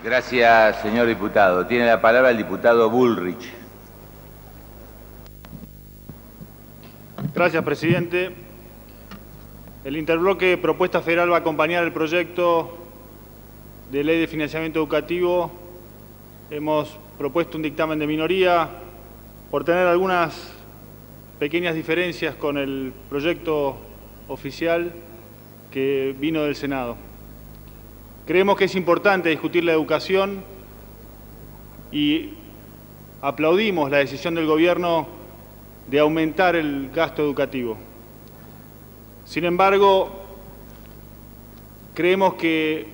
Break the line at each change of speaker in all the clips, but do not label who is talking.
Gracias, señor diputado. Tiene la palabra el diputado Bullrich.
Gracias, presidente. El interbloque Propuesta Federal va a acompañar el proyecto de ley de financiamiento educativo. Hemos propuesto un dictamen de minoría por tener algunas pequeñas diferencias con el proyecto oficial que vino del Senado. Creemos que es importante discutir la educación y aplaudimos la decisión del Gobierno de aumentar el gasto educativo. Sin embargo, creemos que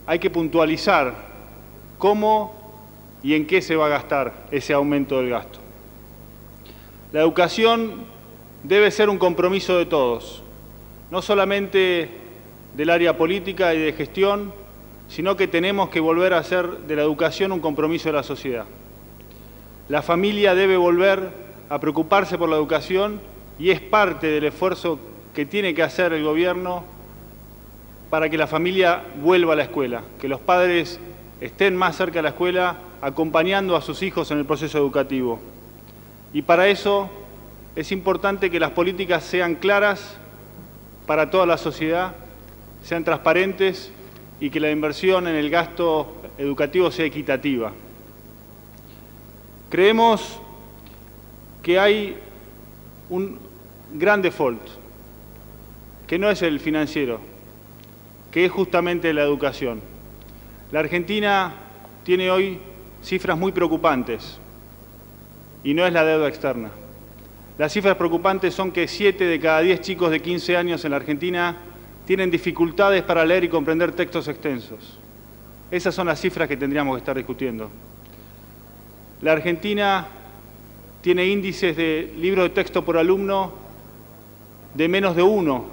hay que puntualizar cómo y en qué se va a gastar ese aumento del gasto. La educación debe ser un compromiso de todos, no solamente del área política y de gestión, sino que tenemos que volver a hacer de la educación un compromiso de la sociedad. La familia debe volver a preocuparse por la educación y es parte del esfuerzo que tiene que hacer el Gobierno para que la familia vuelva a la escuela, que los padres estén más cerca de la escuela acompañando a sus hijos en el proceso educativo. Y para eso es importante que las políticas sean claras para toda la sociedad, sean transparentes y que la inversión en el gasto educativo sea equitativa. Creemos que hay un gran default, que no es el financiero, que es justamente la educación. La Argentina tiene hoy cifras muy preocupantes y no es la deuda externa. Las cifras preocupantes son que 7 de cada 10 chicos de 15 años en la Argentina tienen dificultades para leer y comprender textos extensos. Esas son las cifras que tendríamos que estar discutiendo. La Argentina tiene índices de libro de texto por alumno de menos de 1,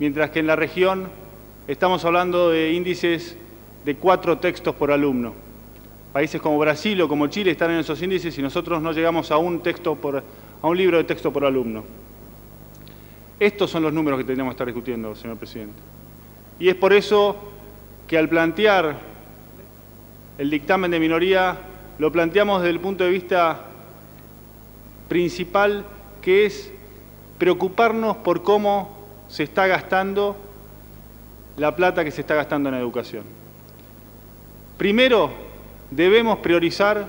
mientras que en la región estamos hablando de índices de 4 textos por alumno. Países como Brasil o como Chile están en esos índices y nosotros no llegamos a un libro de texto por alumno. Estos son los números que tendríamos que estar discutiendo, señor presidente. Y es por eso que al plantear el dictamen de minoría, lo planteamos desde el punto de vista principal, que es preocuparnos por cómo se está gastando la plata que se está gastando en educación. Primero, debemos priorizar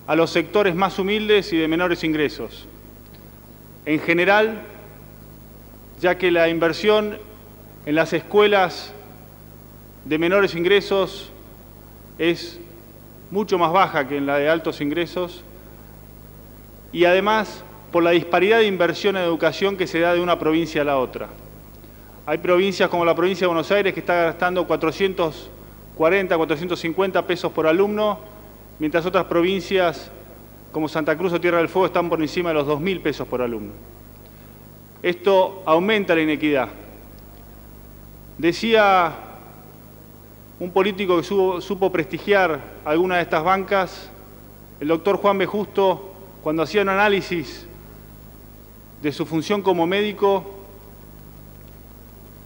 a los sectores más humildes y de menores ingresos. En general, ya que la inversión en las escuelas de menores ingresos es mucho más baja que en la de altos ingresos y además por la disparidad de inversión en educación que se da de una provincia a la otra. Hay provincias como la provincia de Buenos Aires que está gastando 440, 450 pesos por alumno, mientras otras provincias como Santa Cruz o Tierra del Fuego están por encima de los 2.000 pesos por alumno. Esto aumenta la inequidad. Decía un político que supo prestigiar alguna de estas bancas, el doctor Juan B. Justo, cuando hacía un análisis de su función como médico,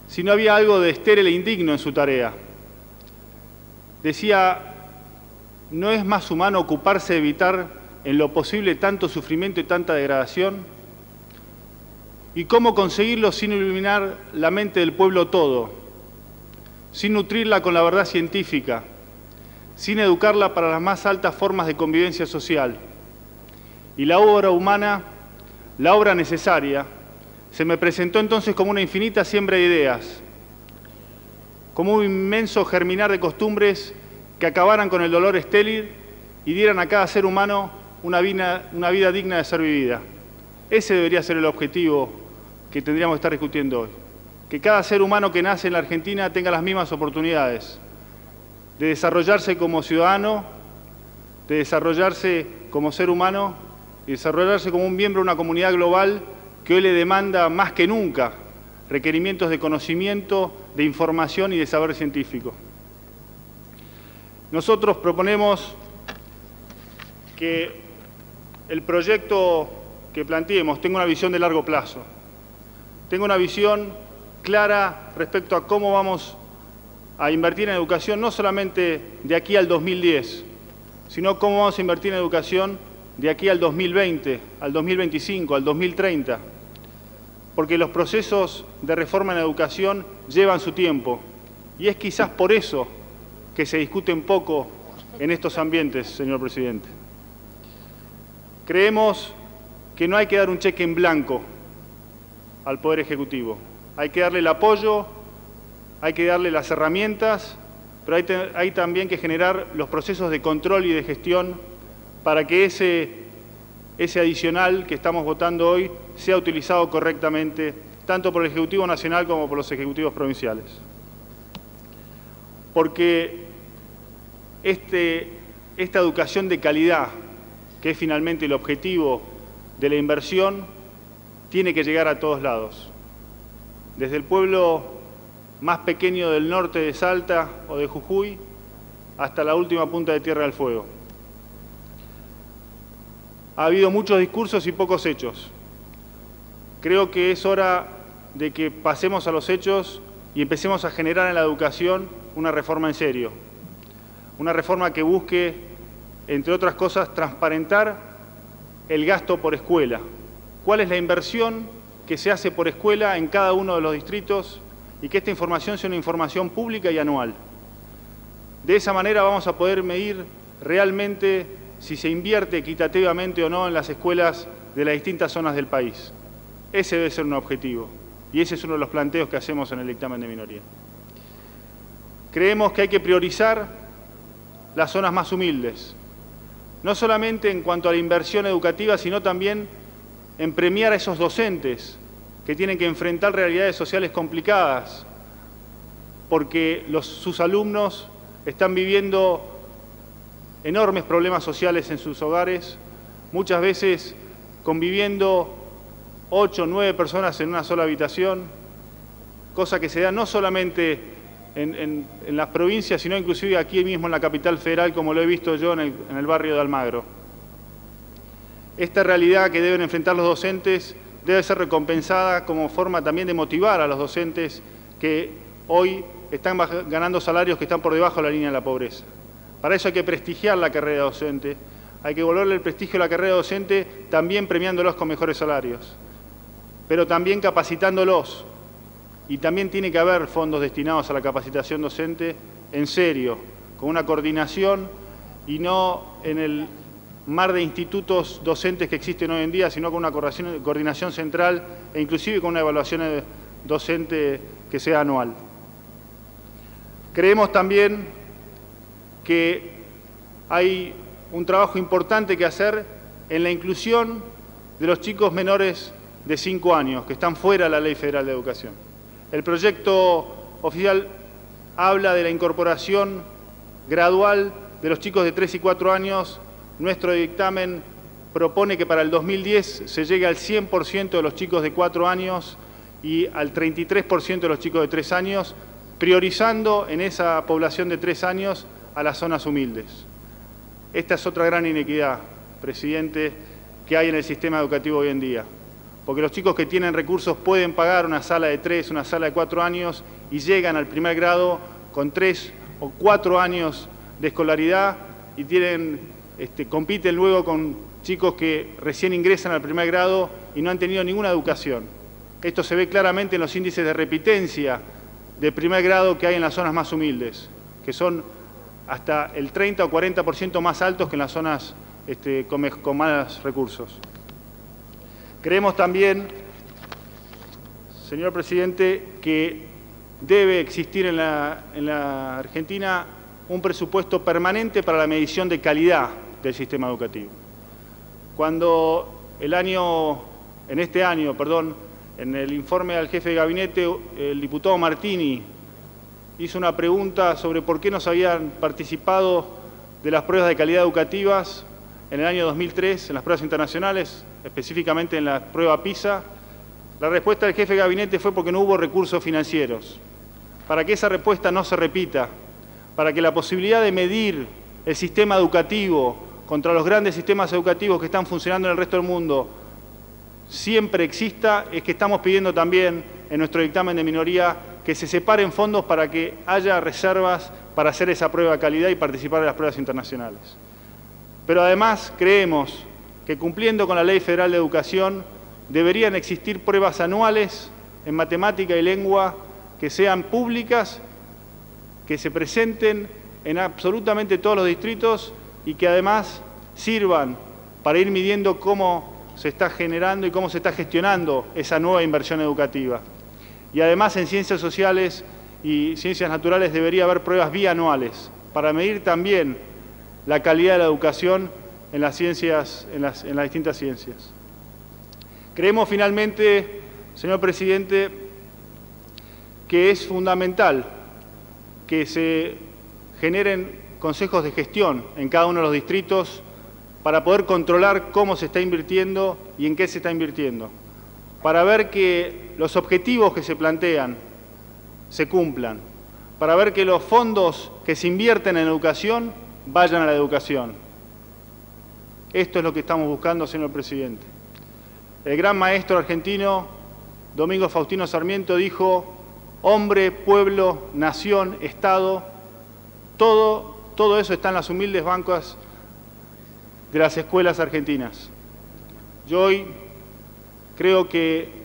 si no había algo de estéril e indigno en su tarea. Decía, ¿no es más humano ocuparse de evitar en lo posible tanto sufrimiento y tanta degradación? ¿Y cómo conseguirlo sin iluminar la mente del pueblo todo? Sin nutrirla con la verdad científica, sin educarla para las más altas formas de convivencia social. Y la obra humana, la obra necesaria, se me presentó entonces como una infinita siembra de ideas, como un inmenso germinar de costumbres que acabaran con el dolor estéril y dieran a cada ser humano una vida digna de ser vivida. Ese debería ser el objetivo que tendríamos que estar discutiendo hoy. Que cada ser humano que nace en la Argentina tenga las mismas oportunidades de desarrollarse como ciudadano, de desarrollarse como ser humano y desarrollarse como un miembro de una comunidad global que hoy le demanda más que nunca requerimientos de conocimiento, de información y de saber científico. Nosotros proponemos que el proyecto que planteemos tenga una visión de largo plazo, tenga una visión clara respecto a cómo vamos a invertir en educación no solamente de aquí al 2010, sino cómo vamos a invertir en educación de aquí al 2020, al 2025, al 2030, porque los procesos de reforma en educación llevan su tiempo, y es quizás por eso que se discuten poco en estos ambientes, señor presidente. Creemos que no hay que dar un cheque en blanco al Poder Ejecutivo. Hay que darle el apoyo, hay que darle las herramientas, pero hay también que generar los procesos de control y de gestión para que ese adicional que estamos votando hoy sea utilizado correctamente, tanto por el Ejecutivo Nacional como por los Ejecutivos Provinciales. Porque esta educación de calidad, que es finalmente el objetivo de la inversión, tiene que llegar a todos lados. Desde el pueblo más pequeño del norte de Salta o de Jujuy hasta la última punta de Tierra del Fuego. Ha habido muchos discursos y pocos hechos. Creo que es hora de que pasemos a los hechos y empecemos a generar en la educación una reforma en serio. Una reforma que busque, entre otras cosas, transparentar el gasto por escuela. ¿Cuál es la inversión que se hace por escuela en cada uno de los distritos? Y que esta información sea una información pública y anual. De esa manera vamos a poder medir realmente si se invierte equitativamente o no en las escuelas de las distintas zonas del país. Ese debe ser un objetivo, y ese es uno de los planteos que hacemos en el dictamen de minoría. Creemos que hay que priorizar las zonas más humildes, no solamente en cuanto a la inversión educativa, sino también en premiar a esos docentes que tienen que enfrentar realidades sociales complicadas, porque sus alumnos están viviendo enormes problemas sociales en sus hogares, muchas veces conviviendo 8 o 9 personas en una sola habitación, cosa que se da no solamente en las provincias, sino inclusive aquí mismo en la capital federal, como lo he visto yo en el barrio de Almagro. Esta realidad que deben enfrentar los docentes debe ser recompensada como forma también de motivar a los docentes que hoy están ganando salarios que están por debajo de la línea de la pobreza. Para eso hay que prestigiar la carrera docente, hay que devolverle el prestigio a la carrera docente también premiándolos con mejores salarios, pero también capacitándolos. Y también tiene que haber fondos destinados a la capacitación docente en serio, con una coordinación y no en el mar de institutos docentes que existen hoy en día, sino con una coordinación central e inclusive con una evaluación docente que sea anual. Creemos también que hay un trabajo importante que hacer en la inclusión de los chicos menores de 5 años, que están fuera de la Ley Federal de Educación. El proyecto oficial habla de la incorporación gradual de los chicos de 3 y 4 años. Nuestro dictamen propone que para el 2010 se llegue al 100% de los chicos de 4 años y al 33% de los chicos de 3 años, priorizando en esa población de 3 años a las zonas humildes. Esta es otra gran inequidad, presidente, que hay en el sistema educativo hoy en día. Porque los chicos que tienen recursos pueden pagar una sala de 3, una sala de 4 años y llegan al primer grado con 3 o 4 años de escolaridad y compiten luego con chicos que recién ingresan al primer grado y no han tenido ninguna educación. Esto se ve claramente en los índices de repitencia de primer grado que hay en las zonas más humildes, que son hasta el 30 o 40% más altos que en las zonas con más recursos. Creemos también, señor presidente, que debe existir en la Argentina un presupuesto permanente para la medición de calidad del sistema educativo. Cuando en el informe al jefe de gabinete, el diputado Martini hizo una pregunta sobre por qué no se habían participado de las pruebas de calidad educativas en el año 2003, en las pruebas internacionales, específicamente en la prueba PISA. La respuesta del jefe de gabinete fue porque no hubo recursos financieros. Para que esa respuesta no se repita, para que la posibilidad de medir el sistema educativo contra los grandes sistemas educativos que están funcionando en el resto del mundo siempre exista, es que estamos pidiendo también en nuestro dictamen de minoría que se separen fondos para que haya reservas para hacer esa prueba de calidad y participar de las pruebas internacionales. Pero además creemos que cumpliendo con la Ley Federal de Educación deberían existir pruebas anuales en matemática y lengua que sean públicas, que se presenten en absolutamente todos los distritos y que además sirvan para ir midiendo cómo se está generando y cómo se está gestionando esa nueva inversión educativa. Y además en ciencias sociales y ciencias naturales debería haber pruebas bianuales para medir también la calidad de la educación en las distintas ciencias. Creemos finalmente, señor presidente, que es fundamental que se generen consejos de gestión en cada uno de los distritos para poder controlar cómo se está invirtiendo y en qué se está invirtiendo, para ver que los objetivos que se plantean se cumplan, para ver que los fondos que se invierten en educación vayan a la educación. Esto es lo que estamos buscando, señor presidente. El gran maestro argentino, Domingo Faustino Sarmiento, dijo: hombre, pueblo, nación, Estado, todo eso está en las humildes bancas de las escuelas argentinas. Yo hoy creo que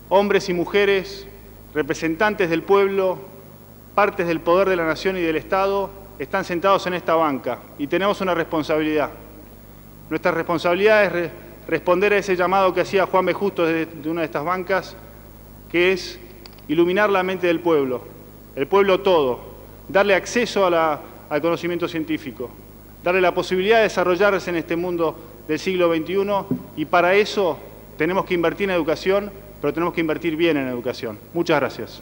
hombres y mujeres, representantes del pueblo, partes del poder de la nación y del Estado, están sentados en esta banca y tenemos una responsabilidad. Nuestra responsabilidad es responder a ese llamado que hacía Juan B. Justo desde una de estas bancas, que es iluminar la mente del pueblo, el pueblo todo, darle acceso al conocimiento científico, darle la posibilidad de desarrollarse en este mundo del siglo XXI, y para eso tenemos que invertir en educación, pero tenemos que invertir bien en educación. Muchas gracias.